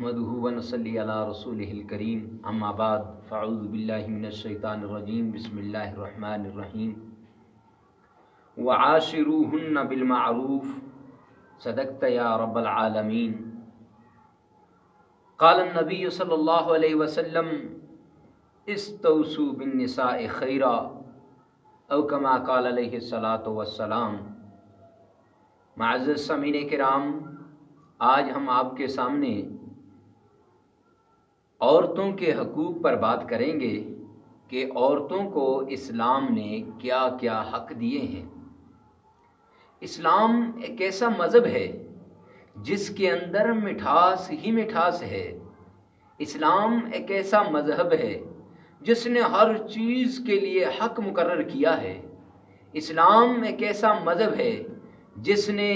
نحمده ونصلي على رسوله الكريم اما بعد فاعوذ بالله من الشيطان الرجيم بسم الله الرحمن الرحيم وعاشروهن بالمعروف صدقت يا رب العالمين قال النبي صلى الله عليه وسلم استوصوا بالنساء خيرا او كما قال عليه الصلاة والسلام۔ معزز سامعین کرام، آج ہم آپ کے سامنے عورتوں کے حقوق پر بات کریں گے کہ عورتوں کو اسلام نے کیا کیا حق دیے ہیں۔ اسلام ایک ایسا مذہب ہے جس کے اندر مٹھاس ہی مٹھاس ہے۔ اسلام ایک ایسا مذہب ہے جس نے ہر چیز کے لیے حق مقرر کیا ہے۔ اسلام ایک ایسا مذہب ہے جس نے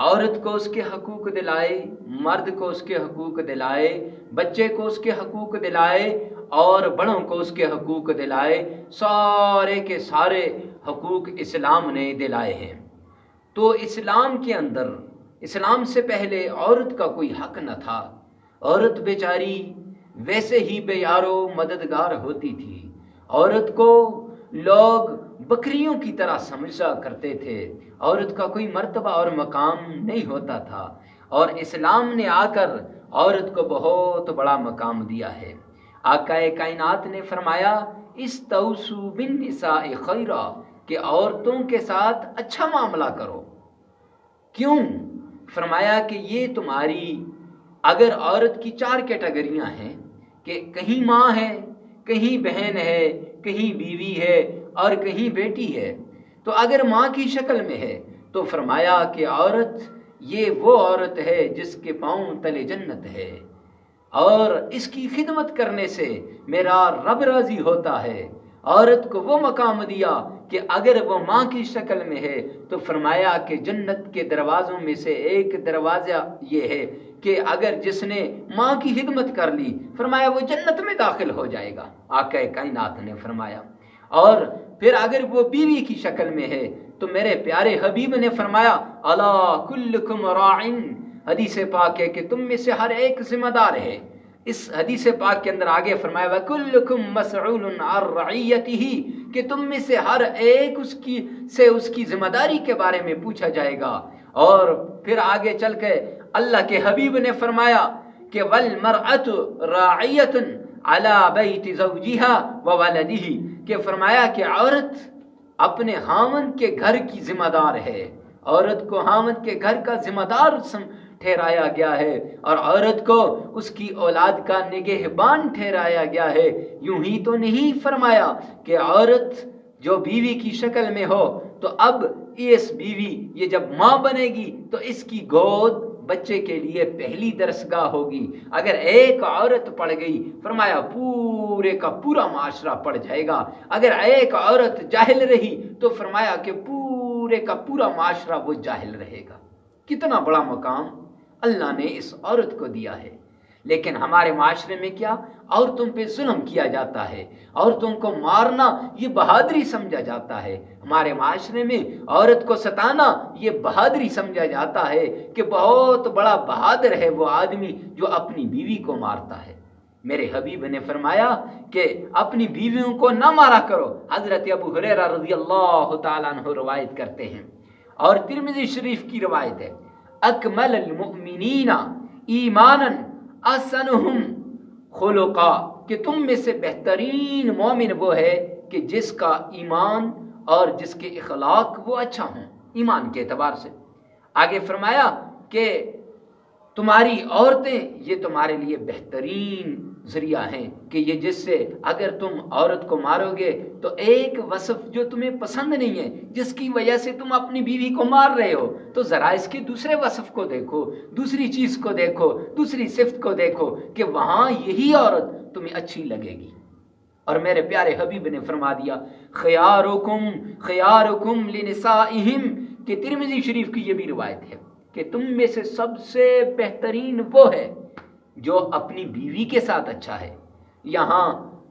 عورت کو اس کے حقوق دلائے، مرد کو اس کے حقوق دلائے، بچے کو اس کے حقوق دلائے اور بڑوں کو اس کے حقوق دلائے۔ سارے کے سارے حقوق اسلام نے دلائے ہیں۔ تو اسلام کے اندر، اسلام سے پہلے عورت کا کوئی حق نہ تھا۔ عورت بیچاری ویسے ہی بے یارو مددگار ہوتی تھی۔ عورت کو لوگ بکریوں کی طرح سمجھا کرتے تھے۔ عورت کا کوئی مرتبہ اور مقام نہیں ہوتا تھا، اور اسلام نے آ کر عورت کو بہت بڑا مقام دیا ہے۔ آقا کائنات نے فرمایا استوصوا بالنساء خیرا، کہ عورتوں کے ساتھ اچھا معاملہ کرو۔ کیوں؟ فرمایا کہ یہ تمہاری، اگر عورت کی 4 کیٹیگریاں ہیں کہ کہیں ماں ہے، کہیں بہن ہے، کہیں بیوی ہے اور کہیں بیٹی ہے، تو اگر ماں کی شکل میں ہے تو فرمایا کہ عورت یہ وہ عورت ہے جس کے پاؤں تلے جنت ہے، اور اس کی خدمت کرنے سے میرا رب راضی ہوتا ہے۔ عورت کو وہ مقام دیا کہ اگر وہ ماں کی شکل میں ہے تو فرمایا کہ جنت کے دروازوں میں سے ایک دروازہ یہ ہے کہ اگر جس نے ماں کی خدمت کر لی، فرمایا وہ جنت میں داخل ہو جائے گا، آقا کائنات نے فرمایا۔ اور پھر اگر وہ بیوی کی شکل میں ہے تو میرے پیارے حبیب نے فرمایا الا کلکم راعٍ، حدیث پاک ہے کہ تم میں سے ہر ایک ذمہ دار ہے۔ اس حدیث پاک کے اندر آگے فرمایا وَكُلُّكُمْ مَسْعُولٌ عَنْ رَعِيَّتِهِ، کہ تم میں سے ہر ایک اس کی ذمہ داری کے بارے میں پوچھا جائے گا۔ اور پھر آگے چل کے اللہ کے حبیب نے فرمایا کہ وَالْمَرْأَةُ رَاعِيَةٌ عَلَى بَيْتِ زَوْجِهَا وَوَلَدِهِ، کہ فرمایا کہ عورت اپنے خاوند کے گھر کی ذمہ دار ہے۔ عورت کو خاوند کے گھر کا ذمہ دار ٹھہرایا گیا ہے، اور عورت کو اس کی اولاد کا نگہبان ٹھہرایا گیا ہے۔ یوں ہی تو نہیں فرمایا کہ عورت جو بیوی کی شکل میں ہو تو اب اس بیوی یہ جب ماں بنے گی تو اس کی گود بچے کے لیے پہلی درسگاہ ہوگی۔ اگر ایک عورت پڑ گئی، فرمایا پورے کا پورا معاشرہ پڑ جائے گا۔ اگر ایک عورت جاہل رہی تو فرمایا کہ پورے کا پورا معاشرہ وہ جاہل رہے گا۔ کتنا بڑا مقام اللہ نے اس عورت کو دیا ہے۔ لیکن ہمارے معاشرے میں کیا؟ عورتوں پہ ظلم کیا جاتا ہے، عورتوں کو مارنا یہ بہادری سمجھا جاتا ہے۔ ہمارے معاشرے میں عورت کو ستانا یہ بہادری سمجھا جاتا ہے کہ بہت بڑا بہادر ہے وہ آدمی جو اپنی بیوی کو مارتا ہے۔ میرے حبیب نے فرمایا کہ اپنی بیویوں کو نہ مارا کرو۔ حضرت ابو ہریرہ رضی اللہ تعالیٰ عنہ روایت کرتے ہیں، اور ترمذی شریف کی روایت ہے اکمل المؤمنین ایمانا احسنہم خلقا، کہ تم میں سے بہترین مومن وہ ہے کہ جس کا ایمان اور جس کے اخلاق وہ اچھا ہوں ایمان کے اعتبار سے۔ آگے فرمایا کہ تمہاری عورتیں یہ تمہارے لیے بہترین ذریعہ ہیں کہ یہ جس سے اگر تم عورت کو مارو گے تو ایک وصف جو تمہیں پسند نہیں ہے، جس کی وجہ سے تم اپنی بیوی کو مار رہے ہو، تو ذرا اس کے دوسرے وصف کو دیکھو، دوسری چیز کو دیکھو، دوسری صفت کو دیکھو کہ وہاں یہی عورت تمہیں اچھی لگے گی۔ اور میرے پیارے حبیب نے فرما دیا خیارکم خیارکم لنسائہم، کہ ترمذی شریف کی یہ بھی روایت ہے کہ تم میں سے سب سے بہترین وہ ہے جو اپنی بیوی کے ساتھ اچھا ہے۔ یہاں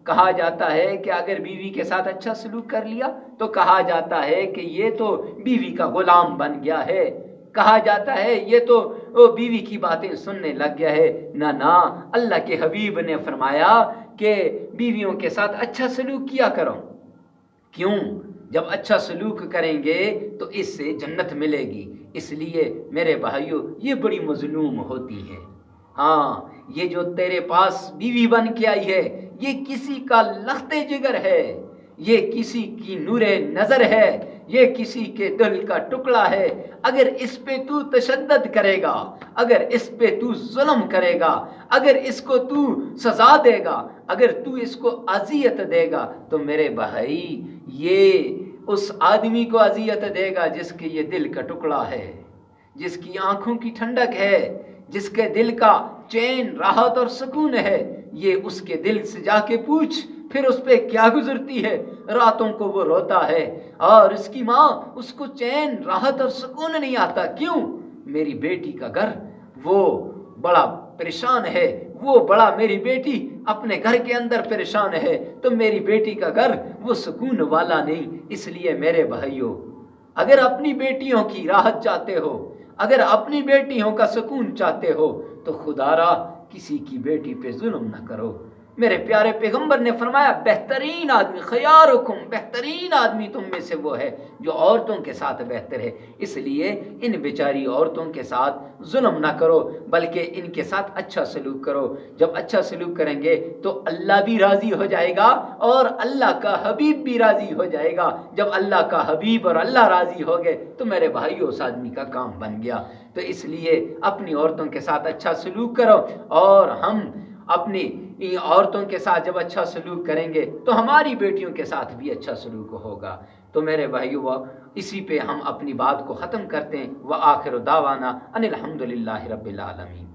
کہا جاتا ہے کہ اگر بیوی کے ساتھ اچھا سلوک کر لیا تو کہا جاتا ہے کہ یہ تو بیوی کا غلام بن گیا ہے، کہا جاتا ہے یہ تو وہ بیوی کی باتیں سننے لگ گیا ہے۔ نہ، اللہ کے حبیب نے فرمایا کہ بیویوں کے ساتھ اچھا سلوک کیا کرو۔ کیوں؟ جب اچھا سلوک کریں گے تو اس سے جنت ملے گی۔ اس لیے میرے بھائیوں، یہ بڑی مظلوم ہوتی ہے۔ ہاں، یہ جو تیرے پاس بیوی بن کے آئی ہے، یہ کسی کا لخت جگر ہے، یہ کسی کی نور نظر ہے، یہ کسی کے دل کا ٹکڑا ہے۔ اگر اس پہ تو تشدد کرے گا، اگر اس پہ تو ظلم کرے گا، اگر اس کو تو سزا دے گا، اگر تو اس کو اذیت دے گا، تو میرے بھائی یہ اس آدمی کو اذیت دے گا جس کے یہ دل کا ٹکڑا ہے، جس کی آنکھوں کی ٹھنڈک ہے، جس کے دل کا چین، راحت اور سکون ہے۔ یہ اس کے دل سے جا کے پوچھ پھر اس پہ کیا گزرتی ہے۔ راتوں کو وہ روتا ہے اور اس کی ماں، اس کو چین، راحت اور سکون نہیں آتا۔ کیوں؟ میری بیٹی کا گھر وہ بڑا پریشان ہے، وہ بڑا میری بیٹی اپنے گھر کے اندر پریشان ہے، تو میری بیٹی کا گھر وہ سکون والا نہیں۔ اس لیے میرے بھائیوں، اگر اپنی بیٹیوں کی راحت چاہتے ہو، اگر اپنی بیٹیوں کا سکون چاہتے ہو، تو خدا را کسی کی بیٹی پہ ظلم نہ کرو۔ میرے پیارے پیغمبر نے فرمایا، بہترین آدمی، خیارکم، بہترین آدمی تم میں سے وہ ہے جو عورتوں کے ساتھ بہتر ہے۔ اس لیے ان بیچاری عورتوں کے ساتھ ظلم نہ کرو، بلکہ ان کے ساتھ اچھا سلوک کرو۔ جب اچھا سلوک کریں گے تو اللہ بھی راضی ہو جائے گا اور اللہ کا حبیب بھی راضی ہو جائے گا۔ جب اللہ کا حبیب اور اللہ راضی ہو گئے تو میرے بھائیو، اس آدمی کا کام بن گیا۔ تو اس لیے اپنی عورتوں کے ساتھ اچھا سلوک کرو، اور ہم اپنی عورتوں کے ساتھ جب اچھا سلوک کریں گے تو ہماری بیٹیوں کے ساتھ بھی اچھا سلوک ہوگا۔ تو میرے بھائیو، اسی پہ ہم اپنی بات کو ختم کرتے ہیں۔ وآخر دعوانا ان الحمدللہ رب العالمین۔